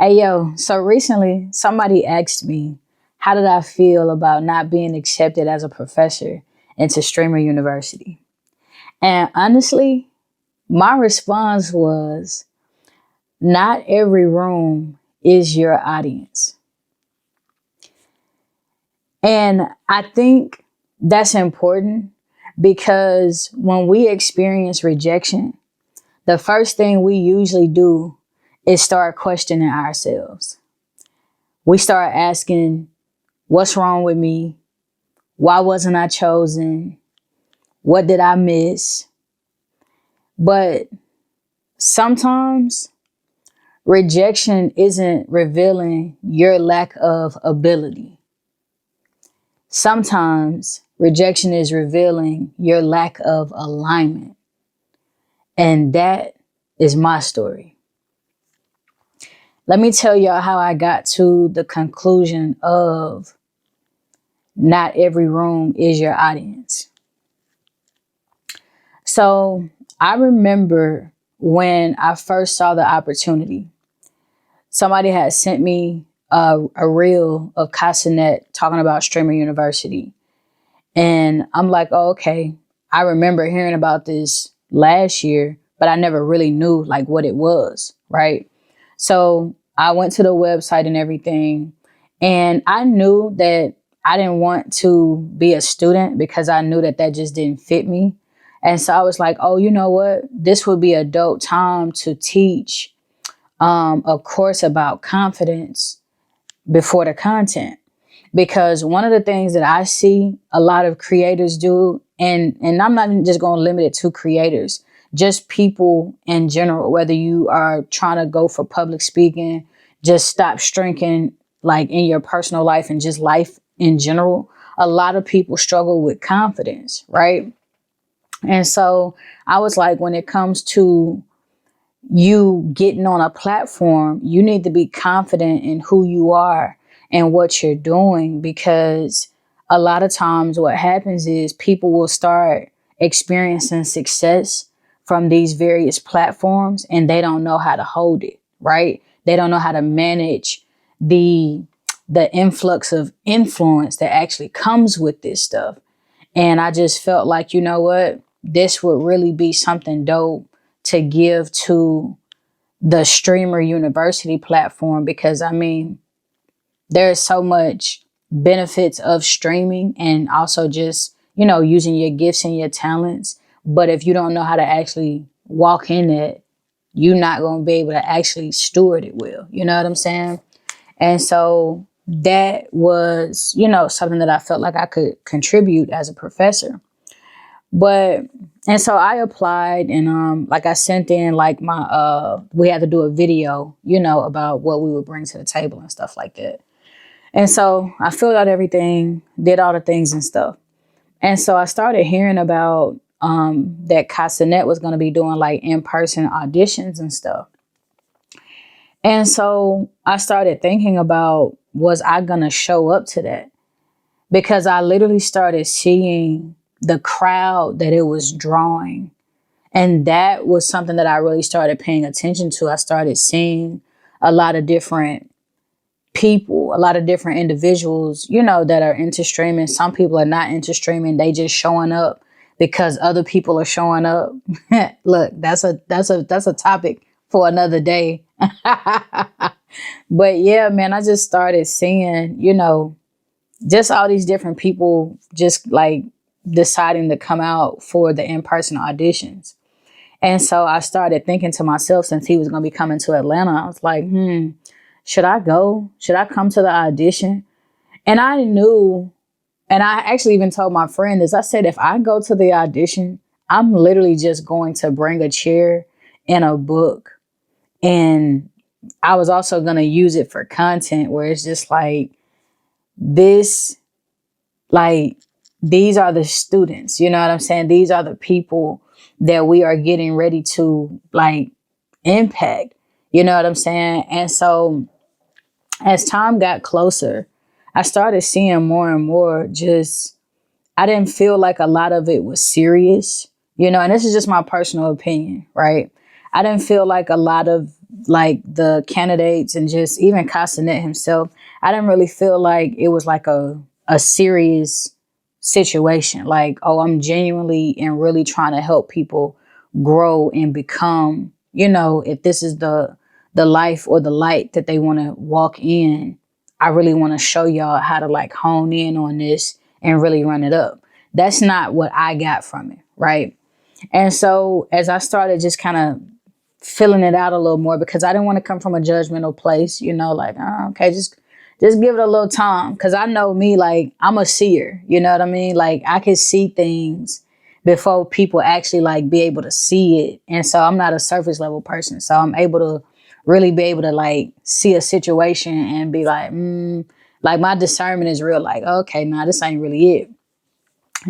Hey, yo, so recently somebody asked me, how did I feel about not being accepted as a professor into Streamer University? And honestly, my response was, not every room is your audience. And I think that's important because when we experience rejection, the first thing we usually do is start questioning ourselves. We start asking, what's wrong with me? Why wasn't I chosen? What did I miss? But sometimes rejection isn't revealing your lack of ability. Sometimes rejection is revealing your lack of alignment. And that is my story. Let me tell y'all how I got to the conclusion of not every room is your audience. So I remember when I first saw the opportunity, somebody had sent me a reel of Casanet talking about Streamer University. And I'm like, oh, okay. I remember hearing about this last year, but I never really knew like what it was, right? So I went to the website and everything, and I knew that I didn't want to be a student because I knew that that just didn't fit me. And so I was like, oh, you know what? This would be a dope time to teach a course about confidence before the content. Because one of the things that I see a lot of creators do, and I'm not just going to limit it to creators, just people in general, whether you are trying to go for public speaking, just stop drinking like in your personal life and just life in general. A lot of people struggle with confidence, right? And so I was like, when it comes to you getting on a platform, you need to be confident in who you are and what you're doing, because a lot of times what happens is people will start experiencing success from these various platforms and they don't know how to hold it, right? They don't know how to manage the influx of influence that actually comes with this stuff. And I just felt like, you know what? This would really be something dope to give to the Streamer University platform, because I mean, there's so much benefits of streaming and also just, you know, using your gifts and your talents. But if you don't know how to actually walk in it, you're not going to be able to actually steward it well. You know what I'm saying? And so that was, you know, something that I felt like I could contribute as a professor. But, and so I applied, and like I sent in like my we had to do a video, you know, about what we would bring to the table and stuff like that. And so I filled out everything, did all the things and stuff. And so I started hearing about that Casanet was going to be doing like in-person auditions and stuff. And so I started thinking about, was I going to show up to that? Because I literally started seeing the crowd that it was drawing. And that was something that I really started paying attention to. I started seeing a lot of different people, a lot of different individuals, you know, that are into streaming. Some people are not into streaming. They just showing up because other people are showing up. Look, that's a topic for another day. But yeah, man, I just started seeing, you know, just all these different people just like deciding to come out for the in-person auditions. And so I started thinking to myself, since he was going to be coming to Atlanta, I was like, should I go? Should I come to the audition? And I knew, and I actually even told my friend this, I said, if I go to the audition, I'm literally just going to bring a chair and a book. And I was also going to use it for content where it's just like this, like, these are the students, you know what I'm saying? These are the people that we are getting ready to like impact, you know what I'm saying? And so as time got closer, I started seeing more and more just, I didn't feel like a lot of it was serious, you know, and this is just my personal opinion, right? I didn't feel like a lot of like the candidates and just even Castanet himself, I didn't really feel like it was like a serious situation. Like, oh, I'm genuinely and really trying to help people grow and become, if this is the life or the light that they want to walk in, I really want to show y'all how to like hone in on this and really run it up. That's not what I got from it, right? And so as I started just kind of filling it out a little more, because I didn't want to come from a judgmental place, like, oh, okay, just give it a little time. Cause I know me, like I'm a seer, you know what I mean? Like I can see things before people actually like be able to see it. And so I'm not a surface level person. So I'm able to really be able to like see a situation and be like, like my discernment is real. Like, okay, nah, this ain't really it.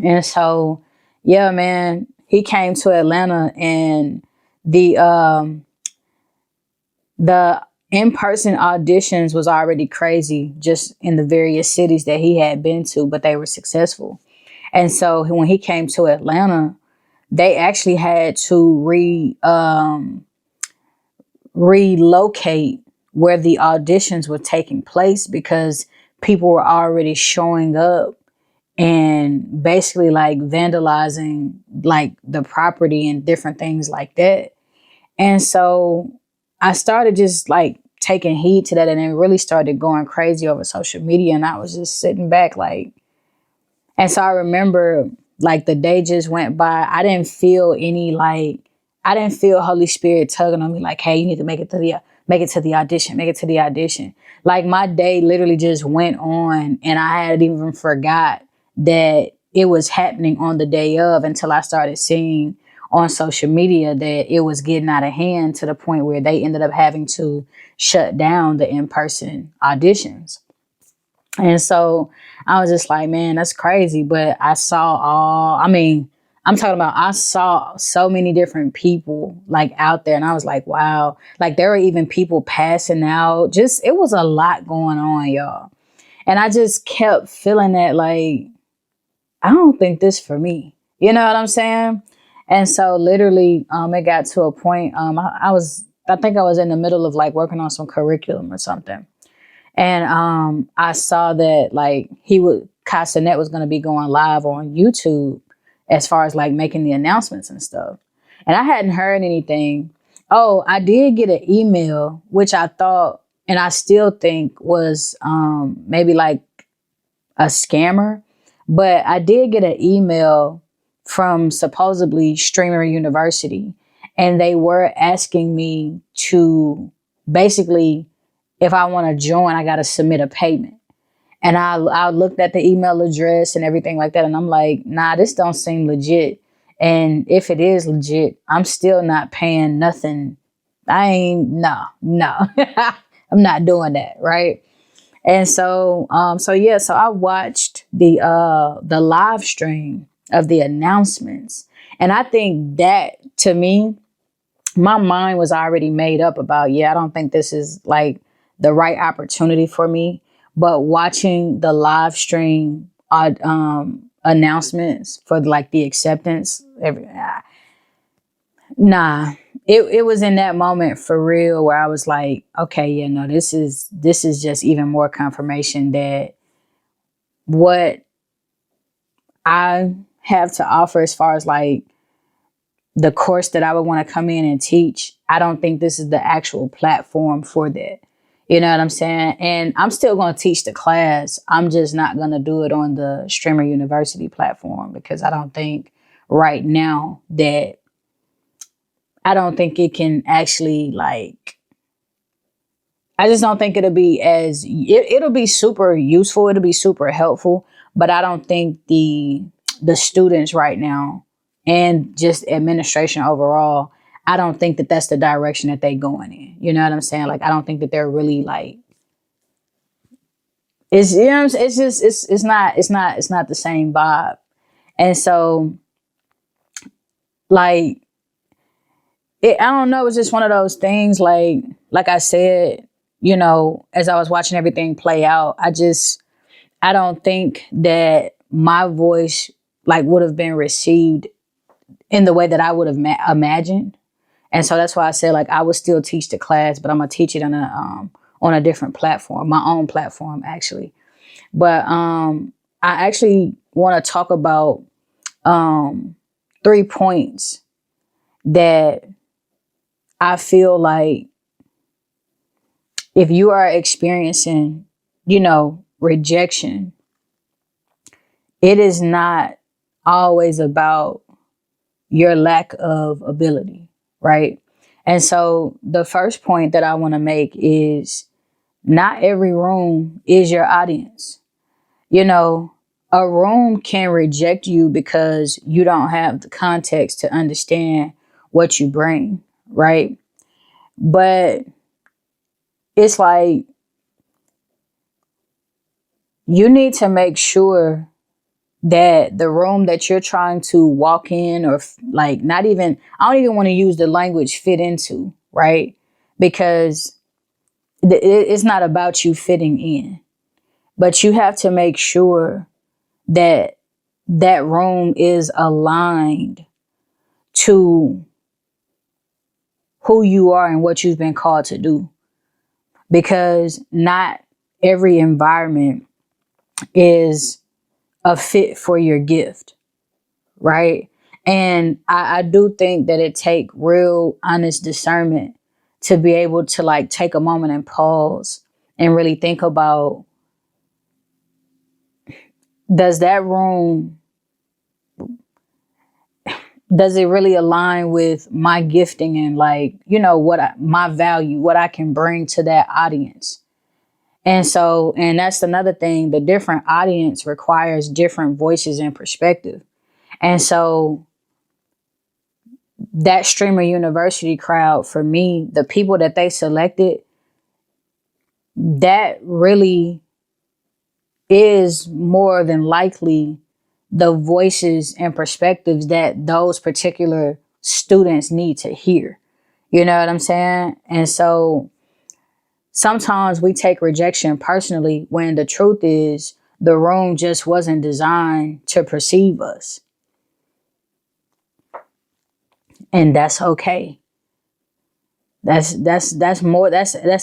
And so, yeah, man, he came to Atlanta and the the in-person auditions was already crazy just in the various cities that he had been to, but they were successful. And so when he came to Atlanta, they actually had to relocate where the auditions were taking place because people were already showing up and basically like vandalizing like the property and different things like that. And so I started just like taking heed to that and then really started going crazy over social media. And I was just sitting back like, and so I remember like the day just went by. I didn't feel I didn't feel Holy Spirit tugging on me like, hey, you need to make it to the audition, make it to the audition. Like my day literally just went on and I had even forgot that it was happening on the day of until I started seeing on social media that it was getting out of hand to the point where they ended up having to shut down the in-person auditions. And so I was just like, man, that's crazy. But I saw so many different people like out there and I was like, wow, like there were even people passing out. Just, it was a lot going on, y'all. And I just kept feeling that like, I don't think this for me. You know what I'm saying? And so literally, it got to a point, I think I was in the middle of like working on some curriculum or something. And I saw that like Castanet was going to be going live on YouTube as far as like making the announcements and stuff. And I hadn't heard anything. Oh, I did get an email, which I thought, and I still think was maybe like a scammer. But I did get an email from supposedly Streamer University, and they were asking me to basically, if I want to join, I got to submit a payment. And I looked at the email address and everything like that. And I'm like, nah, this don't seem legit. And if it is legit, I'm still not paying nothing. No, I'm not doing that. Right. And so I watched the live stream of the announcements. And I think that to me, my mind was already made up about, I don't think this is like the right opportunity for me. But watching the live stream announcements for like the acceptance, it was in that moment for real where I was like, okay, this is just even more confirmation that what I have to offer as far as like the course that I would want to come in and teach, I don't think this is the actual platform for that. You know what I'm saying? And I'm still going to teach the class. I'm just not going to do it on the Streamer University platform because I don't think right now that I don't think it can actually like, I just don't think it'll be it'll be super useful. It'll be super helpful, but I don't think the students right now and just administration overall, I don't think that that's the direction that they going in. You know what I'm saying? Like, I don't think that they're really like, it's just it's not the same vibe. And so like I don't know, it's just one of those things like I said, as I was watching everything play out, I don't think that my voice like would have been received in the way that I would have imagined. And so that's why I said, like, I would still teach the class, but I'm going to teach it on a different platform, my own platform, actually. But I actually want to talk about 3 points that I feel like if you are experiencing, rejection, it is not always about your lack of ability, right? And so the first point that I want to make is not every room is your audience. A room can reject you because you don't have the context to understand what you bring, right? But it's like you need to make sure that the room that you're trying to walk in, or like, not even, I don't even want to use the language fit into, right? Because it's not about you fitting in, but you have to make sure that that room is aligned to who you are and what you've been called to do. Because not every environment is a fit for your gift, right? And I do think that it take real honest discernment to be able to like take a moment and pause and really think about, does that room, does it really align with my gifting and like, my value, what I can bring to that audience? And that's another thing, the different audience requires different voices and perspective. And so that streamer university crowd, for me, the people that they selected, that really is more than likely the voices and perspectives that those particular students need to hear. You know what I'm saying? And so sometimes we take rejection personally when the truth is the room just wasn't designed to perceive us. And that's okay. That's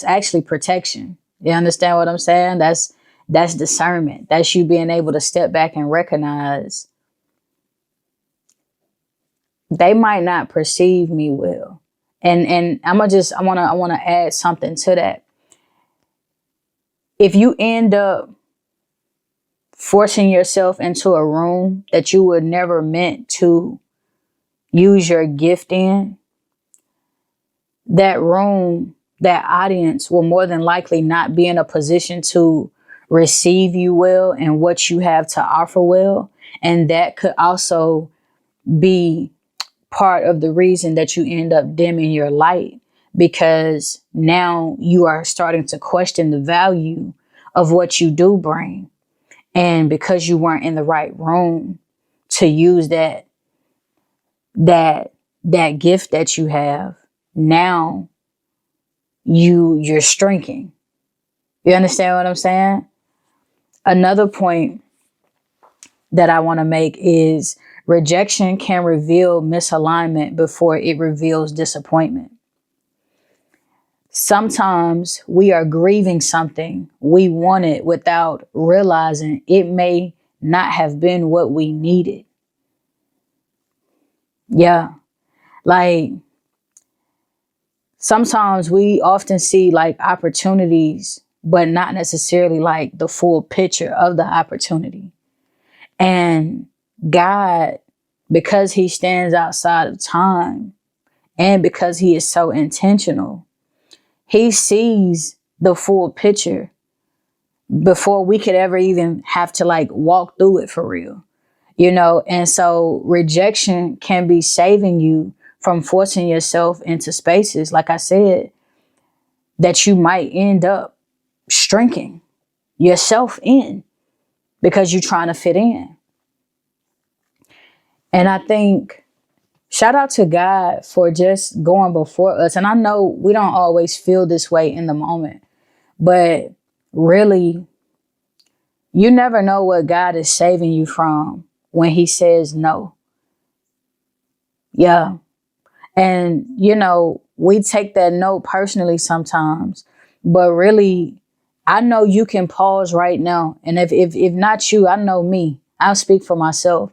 actually protection. You understand what I'm saying? That's discernment. That's you being able to step back and recognize they might not perceive me well. And I want to add something to that. If you end up forcing yourself into a room that you were never meant to use your gift in, that room, that audience will more than likely not be in a position to receive you well and what you have to offer well. And that could also be part of the reason that you end up dimming your light, because now you are starting to question the value of what you do bring. And because you weren't in the right room to use that gift that you have, now you're shrinking. You understand what I'm saying? Another point that I want to make is rejection can reveal misalignment before it reveals disappointment. Sometimes we are grieving something we wanted without realizing it may not have been what we needed. Yeah. Like, sometimes we often see like opportunities, but not necessarily like the full picture of the opportunity. And God, because he stands outside of time and because he is so intentional, he sees the full picture before we could ever even have to like walk through it for real, And so rejection can be saving you from forcing yourself into spaces, like I said, that you might end up shrinking yourself in because you're trying to fit in. And I think, shout out to God for just going before us. And I know we don't always feel this way in the moment, but really, you never know what God is saving you from when he says no. Yeah. And, we take that no personally sometimes, but really, I know you can pause right now. And if not you, I know me. I'll speak for myself.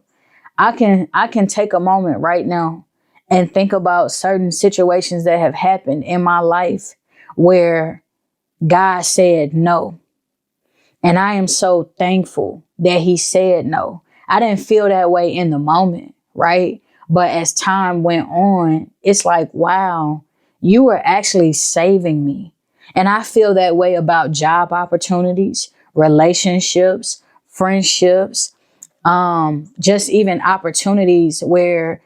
I can take a moment right now and think about certain situations that have happened in my life where God said no. And I am so thankful that he said no. I didn't feel that way in the moment, right? But as time went on, it's like, wow, you were actually saving me. And I feel that way about job opportunities, relationships, friendships, just even opportunities where,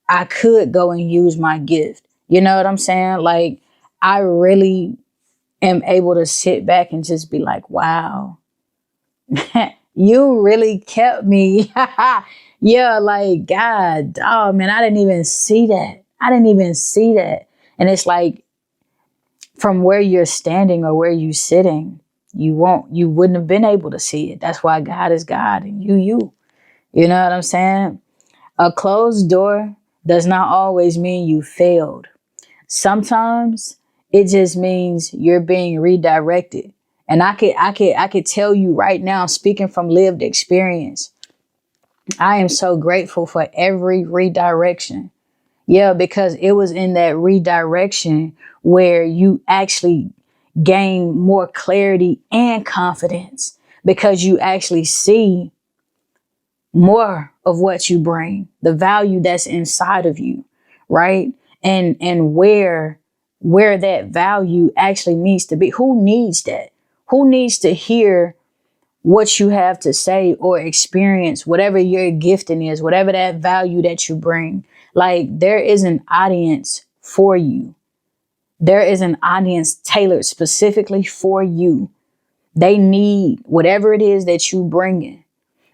I could go and use my gift. You know what I'm saying? Like, I really am able to sit back and just be like, wow, you really kept me. Yeah, like, God, oh man, I didn't even see that. I didn't even see that. And it's like, from where you're standing or where you're sitting, you wouldn't have been able to see it. That's why God is God and you. You know what I'm saying? A closed door does not always mean you failed. Sometimes it just means you're being redirected. And I could tell you right now, speaking from lived experience, I am so grateful for every redirection. Yeah, because it was in that redirection where you actually gain more clarity and confidence because you actually see more of what you bring, the value that's inside of you, right? And where that value actually needs to be. Who needs that? Who needs to hear what you have to say or experience whatever your gifting is, whatever that value that you bring? Like, there is an audience for you. There is an audience tailored specifically for you. They need whatever it is that you bring in.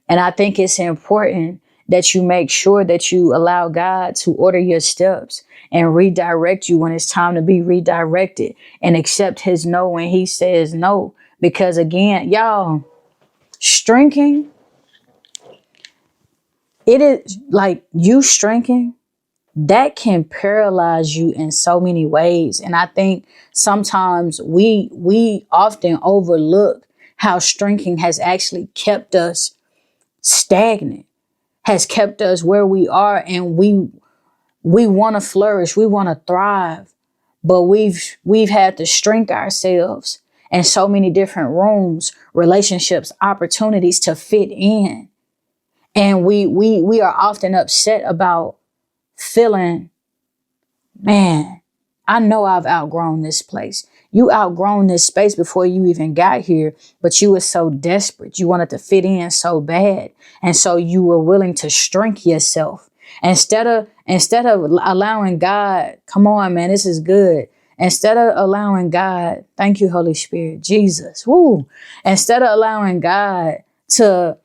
And I think it's important that you make sure that you allow God to order your steps and redirect you when it's time to be redirected, and accept his no when he says no. Because again, y'all, shrinking, it is like you shrinking, that can paralyze you in so many ways. And I think sometimes we often overlook how shrinking has actually kept us stagnant, has kept us where we are, and we want to flourish, we want to thrive, but we've had to shrink ourselves in so many different rooms, relationships, opportunities to fit in. And we are often upset about feeling, man, I know I've outgrown this place. You outgrown this space before you even got here, but you were so desperate. You wanted to fit in so bad. And so you were willing to shrink yourself. Instead of allowing God, come on, man, this is good. Instead of allowing God, thank you, Holy Spirit, Jesus, woo. Instead of allowing God to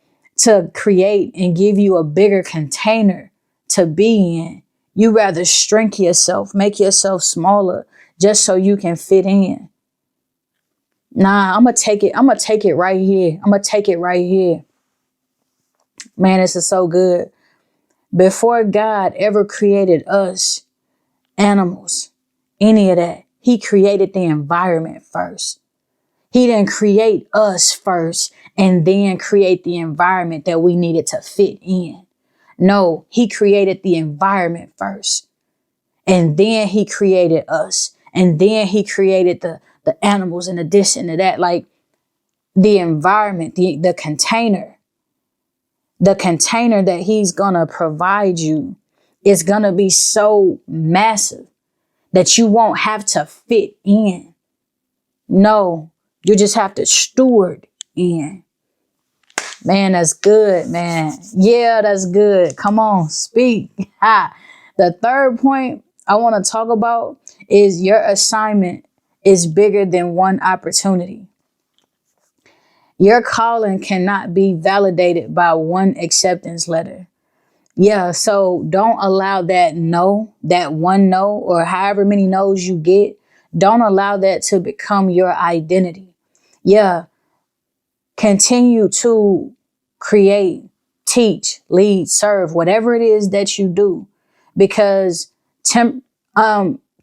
create and give you a bigger container to be in, you rather shrink yourself, make yourself smaller just so you can fit in. Nah, I'm going to take it. I'm going to take it right here. I'm going to take it right here. Man, this is so good. Before God ever created us, animals, any of that, he created the environment first. He didn't create us first and then create the environment that we needed to fit in. No, he created the environment first. And then he created us. And then he created the animals and the this and the that. Like, the environment, the container that he's going to provide you is going to be so massive that you won't have to fit in. No, you just have to steward in. Man, that's good, man. Yeah, that's good. Come on, speak. Ha. The third point I want to talk about is your assignment is bigger than one opportunity. Your calling cannot be validated by one acceptance letter. Yeah, so don't allow that no, that one no, or however many no's you get, don't allow that to become your identity. Yeah, continue to create, teach, lead, serve, whatever it is that you do. Because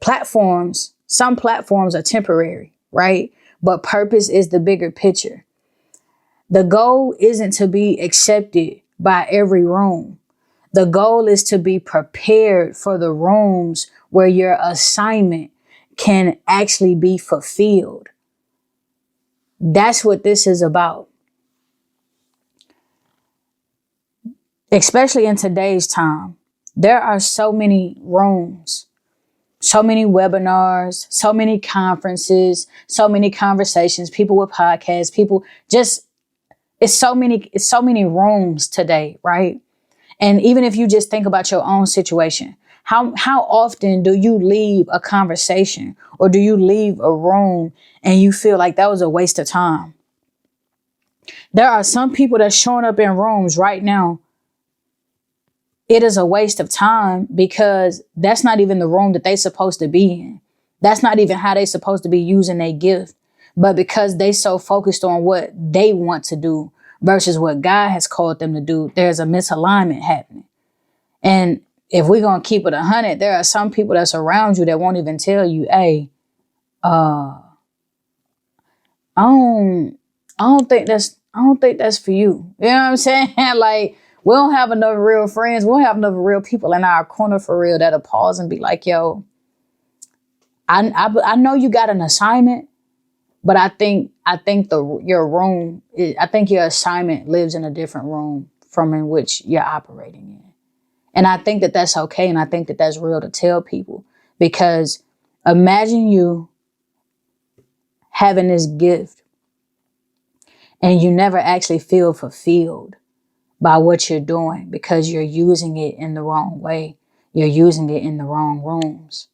Platforms, some platforms are temporary, right? But purpose is the bigger picture. The goal isn't to be accepted by every room. The goal is to be prepared for the rooms where your assignment can actually be fulfilled. That's what this is about. Especially in today's time, there are so many rooms, so many webinars, so many conferences, so many conversations, people with podcasts, people just, it's so many rooms today, right? And even if you just think about your own situation, how often do you leave a conversation or do you leave a room and you feel like that was a waste of time? There are some people that's showing up in rooms right now. It is a waste of time because that's not even the room that they're supposed to be in. That's not even how they're supposed to be using their gift. But because they so focused on what they want to do versus what God has called them to do, there's a misalignment happening. And if we're going to keep it 100, there are some people that's around you that won't even tell you, hey, I don't think that's for you. You know what I'm saying? Like, we don't have enough real friends. We don't have enough real people in our corner for real that'll pause and be like, yo, I know you got an assignment, but I think your assignment lives in a different room from in which you're operating in. And I think that that's okay. And I think that that's real to tell people, because imagine you having this gift and you never actually feel fulfilled by what you're doing because you're using it in the wrong way. You're using it in the wrong rooms.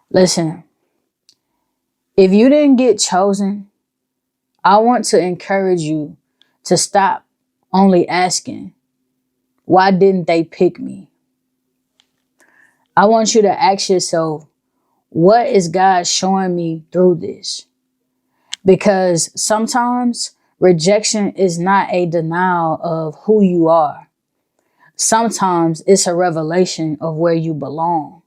Listen, if you didn't get chosen, I want to encourage you to stop only asking, why didn't they pick me? I want you to ask yourself, what is God showing me through this? Because sometimes rejection is not a denial of who you are. Sometimes it's a revelation of where you belong.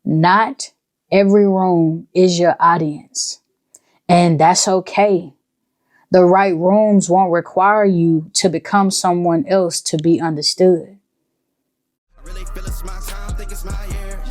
Not every room is your audience, and that's okay. The right rooms won't require you to become someone else to be understood. I really feel it's my time, think it's my year.